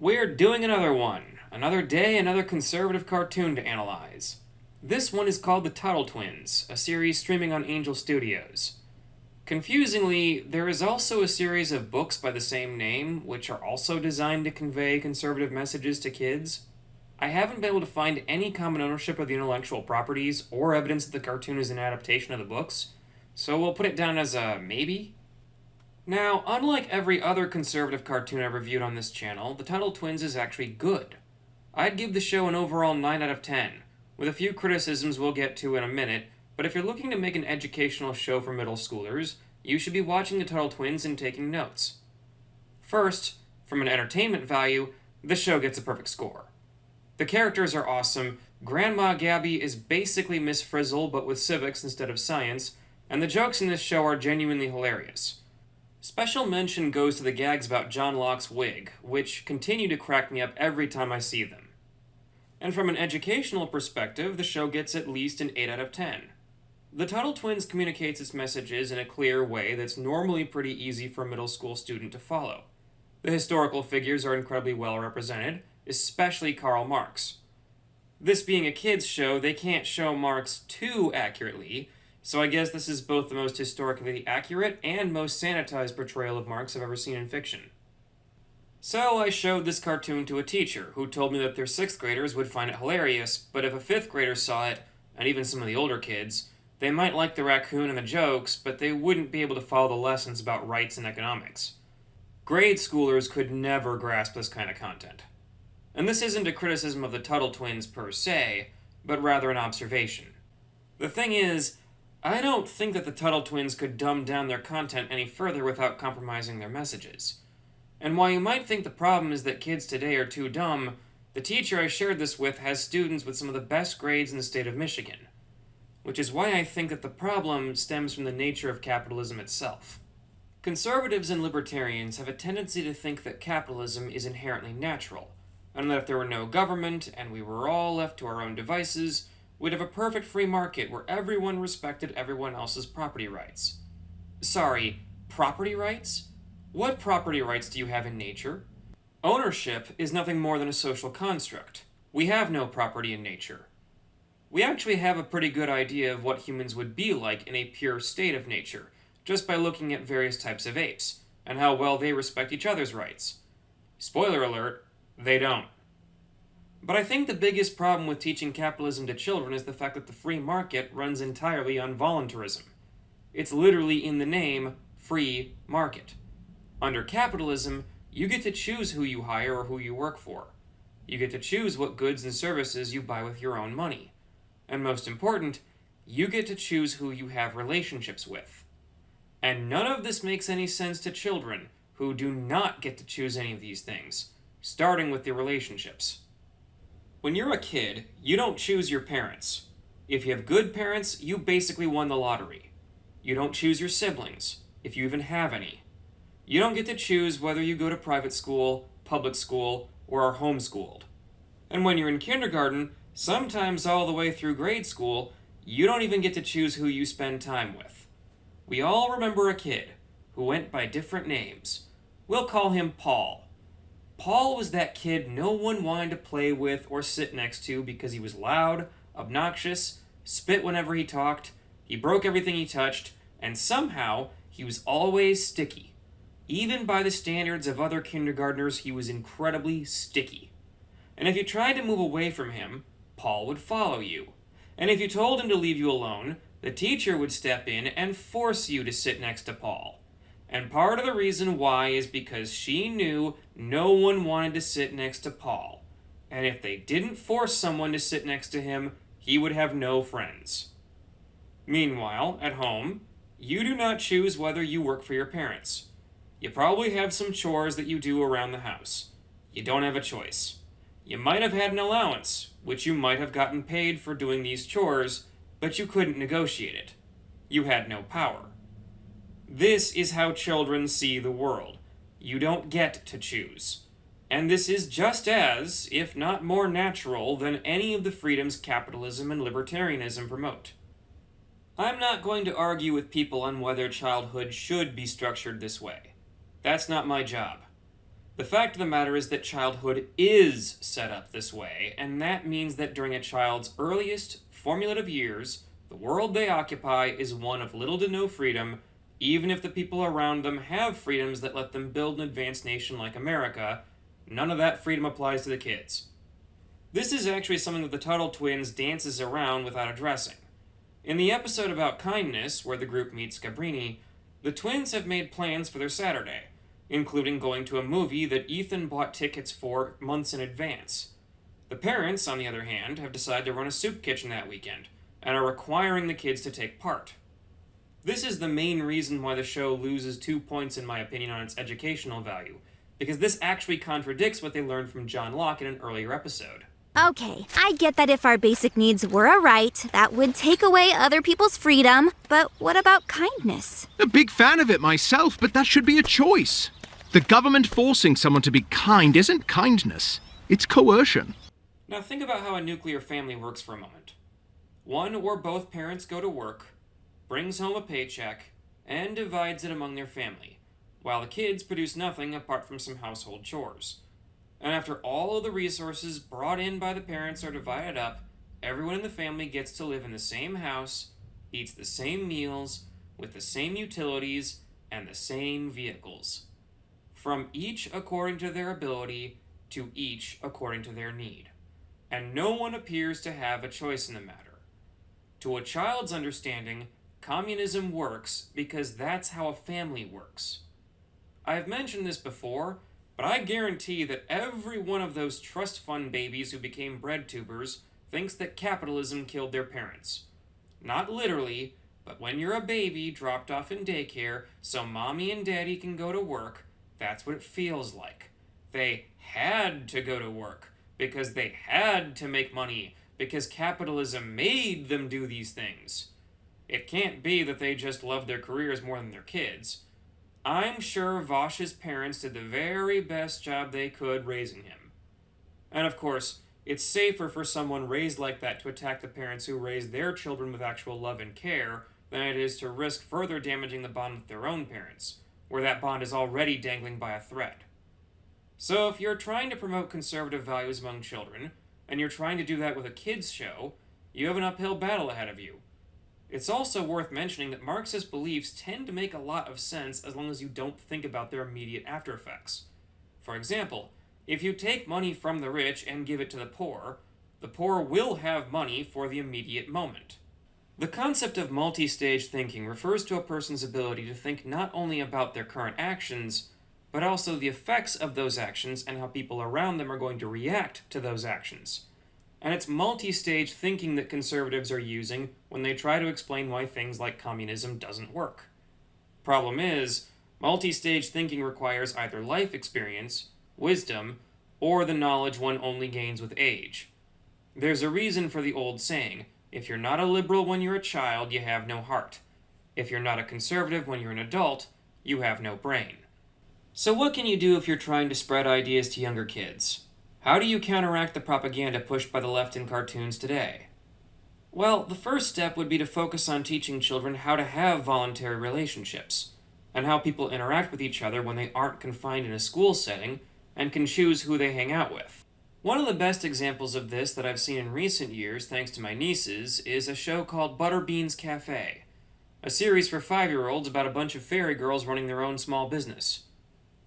We're doing another one. Another day, another conservative cartoon to analyze. This one is called The Tuttle Twins, a series streaming on Angel Studios. Confusingly, there is also a series of books by the same name, which are also designed to convey conservative messages to kids. I haven't been able to find any common ownership of the intellectual properties or evidence that the cartoon is an adaptation of the books, so we'll put it down as a maybe. Now, unlike every other conservative cartoon I've reviewed on this channel, The Tuttle Twins is actually good. I'd give the show an overall 9 out of 10, with a few criticisms we'll get to in a minute, but if you're looking to make an educational show for middle schoolers, you should be watching The Tuttle Twins and taking notes. First, from an entertainment value, the show gets a perfect score. The characters are awesome, Grandma Gabby is basically Miss Frizzle but with civics instead of science, and the jokes in this show are genuinely hilarious. Special mention goes to the gags about John Locke's wig, which continue to crack me up every time I see them. And from an educational perspective, the show gets at least an 8 out of 10. The Tuttle Twins communicates its messages in a clear way that's normally pretty easy for a middle school student to follow. The historical figures are incredibly well represented, especially Karl Marx. This being a kids' show, they can't show Marx too accurately, so I guess this is both the most historically accurate and most sanitized portrayal of Marx I've ever seen in fiction. So I showed this cartoon to a teacher, who told me that their 6th graders would find it hilarious, but if a 5th grader saw it, and even some of the older kids, they might like the raccoon and the jokes, but they wouldn't be able to follow the lessons about rights and economics. Grade schoolers could never grasp this kind of content. And this isn't a criticism of the Tuttle Twins per se, but rather an observation. The thing is, I don't think that the Tuttle Twins could dumb down their content any further without compromising their messages. And while you might think the problem is that kids today are too dumb, the teacher I shared this with has students with some of the best grades in the state of Michigan. Which is why I think that the problem stems from the nature of capitalism itself. Conservatives and libertarians have a tendency to think that capitalism is inherently natural, and that if there were no government and we were all left to our own devices, we'd have a perfect free market where everyone respected everyone else's property rights. Sorry, property rights? What property rights do you have in nature? Ownership is nothing more than a social construct. We have no property in nature. We actually have a pretty good idea of what humans would be like in a pure state of nature, just by looking at various types of apes, and how well they respect each other's rights. Spoiler alert, they don't. But I think the biggest problem with teaching capitalism to children is the fact that the free market runs entirely on voluntarism. It's literally in the name, free market. Under capitalism, you get to choose who you hire or who you work for. You get to choose what goods and services you buy with your own money. And most important, you get to choose who you have relationships with. And none of this makes any sense to children, who do not get to choose any of these things, starting with the relationships. When you're a kid, you don't choose your parents. If you have good parents, you basically won the lottery. You don't choose your siblings, if you even have any. You don't get to choose whether you go to private school, public school, or are homeschooled. And when you're in kindergarten, sometimes all the way through grade school, you don't even get to choose who you spend time with. We all remember a kid who went by different names. We'll call him Paul. Paul was that kid no one wanted to play with or sit next to because he was loud, obnoxious, spit whenever he talked, he broke everything he touched, and somehow he was always sticky. Even by the standards of other kindergartners, he was incredibly sticky. And if you tried to move away from him, Paul would follow you. And if you told him to leave you alone, the teacher would step in and force you to sit next to Paul. And part of the reason why is because she knew no one wanted to sit next to Paul. And if they didn't force someone to sit next to him, he would have no friends. Meanwhile, at home, you do not choose whether you work for your parents. You probably have some chores that you do around the house. You don't have a choice. You might have had an allowance, which you might have gotten paid for doing these chores, but you couldn't negotiate it. You had no power. This is how children see the world. You don't get to choose. And this is just as, if not more natural, than any of the freedoms capitalism and libertarianism promote. I'm not going to argue with people on whether childhood should be structured this way. That's not my job. The fact of the matter is that childhood is set up this way, and that means that during a child's earliest formulative years, the world they occupy is one of little to no freedom, even if the people around them have freedoms that let them build an advanced nation like America. None of that freedom applies to the kids. This is actually something that the Tuttle twins dances around without addressing. In the episode about kindness, where the group meets Cabrini, the twins have made plans for their Saturday, including going to a movie that Ethan bought tickets for months in advance. The parents, on the other hand, have decided to run a soup kitchen that weekend, and are requiring the kids to take part. This is the main reason why the show loses 2 points in my opinion on its educational value, because this actually contradicts what they learned from John Locke in an earlier episode. Okay, I get that if our basic needs were a right, that would take away other people's freedom, but what about kindness? A big fan of it myself, but that should be a choice. The government forcing someone to be kind isn't kindness, it's coercion. Now think about how a nuclear family works for a moment. One or both parents go to work, brings home a paycheck, and divides it among their family, while the kids produce nothing apart from some household chores. And after all of the resources brought in by the parents are divided up, everyone in the family gets to live in the same house, eats the same meals, with the same utilities, and the same vehicles. From each according to their ability, to each according to their need. And no one appears to have a choice in the matter. To a child's understanding, communism works because that's how a family works. I have mentioned this before, but I guarantee that every one of those trust fund babies who became bread tubers thinks that capitalism killed their parents. Not literally, but when you're a baby dropped off in daycare so mommy and daddy can go to work, that's what it feels like. They had to go to work because they had to make money because capitalism made them do these things. It can't be that they just love their careers more than their kids. I'm sure Vosh's parents did the very best job they could raising him. And of course, it's safer for someone raised like that to attack the parents who raised their children with actual love and care than it is to risk further damaging the bond with their own parents, where that bond is already dangling by a thread. So if you're trying to promote conservative values among children, and you're trying to do that with a kids show, you have an uphill battle ahead of you. It's also worth mentioning that Marxist beliefs tend to make a lot of sense as long as you don't think about their immediate after effects. For example, if you take money from the rich and give it to the poor will have money for the immediate moment. The concept of multi-stage thinking refers to a person's ability to think not only about their current actions, but also the effects of those actions and how people around them are going to react to those actions. And it's multi-stage thinking that conservatives are using when they try to explain why things like communism doesn't work. Problem is, multi-stage thinking requires either life experience, wisdom, or the knowledge one only gains with age. There's a reason for the old saying, if you're not a liberal when you're a child, you have no heart. If you're not a conservative when you're an adult, you have no brain. So what can you do if you're trying to spread ideas to younger kids? How do you counteract the propaganda pushed by the left in cartoons today? Well, the first step would be to focus on teaching children how to have voluntary relationships, and how people interact with each other when they aren't confined in a school setting, and can choose who they hang out with. One of the best examples of this that I've seen in recent years, thanks to my nieces, is a show called Butterbean's Cafe, a series for 5-year-olds about a bunch of fairy girls running their own small business.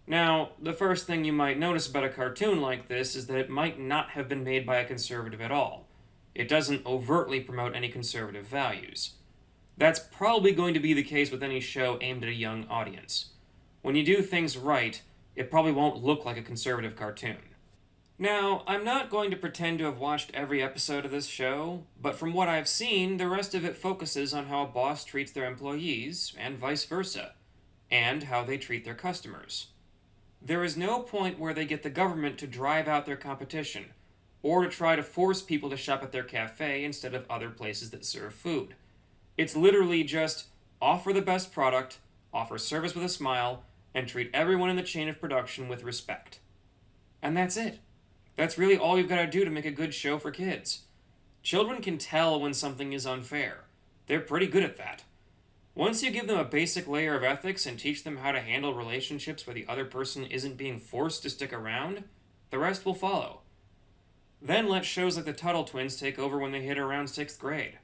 Now, the first thing you might notice about a cartoon like this is that it might not have been made by a conservative at all. It doesn't overtly promote any conservative values. That's probably going to be the case with any show aimed at a young audience. When you do things right, it probably won't look like a conservative cartoon. Now, I'm not going to pretend to have watched every episode of this show, but from what I've seen, the rest of it focuses on how a boss treats their employees, and vice versa, and how they treat their customers. There is no point where they get the government to drive out their competition, or to try to force people to shop at their cafe instead of other places that serve food. It's literally just offer the best product, offer service with a smile, and treat everyone in the chain of production with respect. And that's it. That's really all you've got to do to make a good show for kids. Children can tell when something is unfair. They're pretty good at that. Once you give them a basic layer of ethics and teach them how to handle relationships where the other person isn't being forced to stick around, the rest will follow. Then let shows like the Tuttle Twins take over when they hit around 6th grade.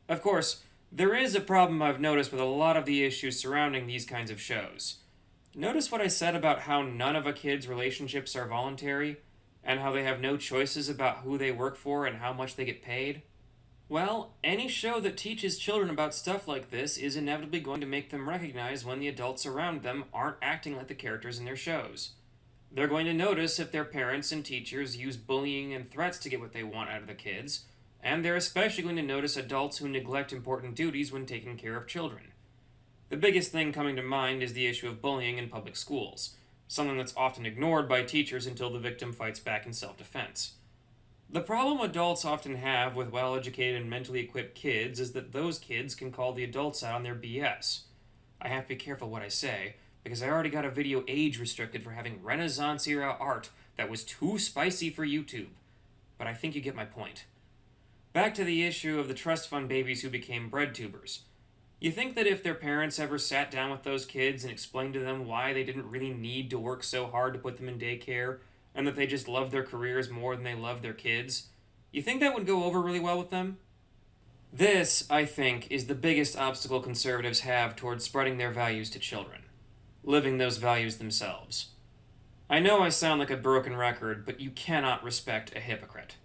Of course, there is a problem I've noticed with a lot of the issues surrounding these kinds of shows. Notice what I said about how none of a kid's relationships are voluntary, and how they have no choices about who they work for and how much they get paid? Well, any show that teaches children about stuff like this is inevitably going to make them recognize when the adults around them aren't acting like the characters in their shows. They're going to notice if their parents and teachers use bullying and threats to get what they want out of the kids, and they're especially going to notice adults who neglect important duties when taking care of children. The biggest thing coming to mind is the issue of bullying in public schools, something that's often ignored by teachers until the victim fights back in self-defense. The problem adults often have with well-educated and mentally equipped kids is that those kids can call the adults out on their BS. I have to be careful what I say, because I already got a video age restricted for having Renaissance-era art that was too spicy for YouTube. But I think you get my point. Back to the issue of the trust fund babies who became bread tubers. You think that if their parents ever sat down with those kids and explained to them why they didn't really need to work so hard to put them in daycare, and that they just loved their careers more than they loved their kids, you think that would go over really well with them? This, I think, is the biggest obstacle conservatives have towards spreading their values to children. Living those values themselves. I know I sound like a broken record, but you cannot respect a hypocrite.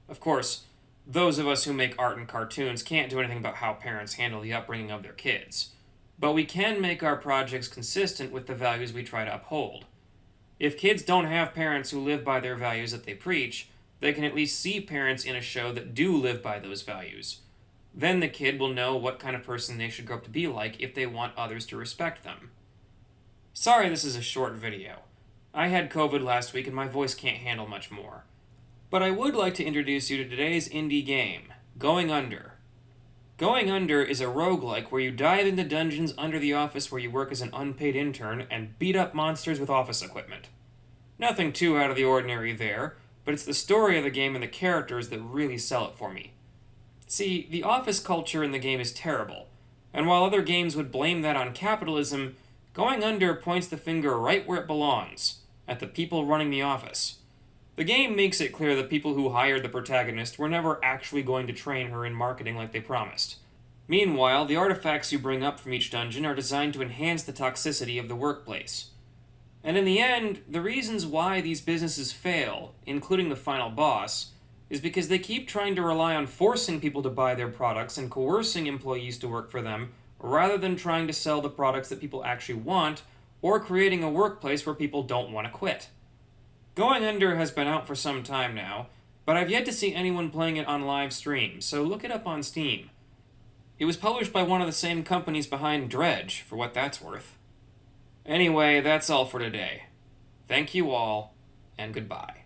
Of course, those of us who make art and cartoons can't do anything about how parents handle the upbringing of their kids, but we can make our projects consistent with the values we try to uphold. If kids don't have parents who live by their values that they preach, they can at least see parents in a show that do live by those values. Then the kid will know what kind of person they should grow up to be like if they want others to respect them. Sorry this is a short video. I had COVID last week and my voice can't handle much more. But I would like to introduce you to today's indie game, Going Under. Going Under is a roguelike where you dive into dungeons under the office where you work as an unpaid intern and beat up monsters with office equipment. Nothing too out of the ordinary there, but it's the story of the game and the characters that really sell it for me. See, the office culture in the game is terrible, and while other games would blame that on capitalism, Going Under points the finger right where it belongs, at the people running the office. The game makes it clear that people who hired the protagonist were never actually going to train her in marketing like they promised. Meanwhile, the artifacts you bring up from each dungeon are designed to enhance the toxicity of the workplace. And in the end, the reasons why these businesses fail, including the final boss, is because they keep trying to rely on forcing people to buy their products and coercing employees to work for them, rather than trying to sell the products that people actually want, or creating a workplace where people don't want to quit. Going Under has been out for some time now, but I've yet to see anyone playing it on live stream, so look it up on Steam. It was published by one of the same companies behind Dredge, for what that's worth. Anyway, that's all for today. Thank you all, and goodbye.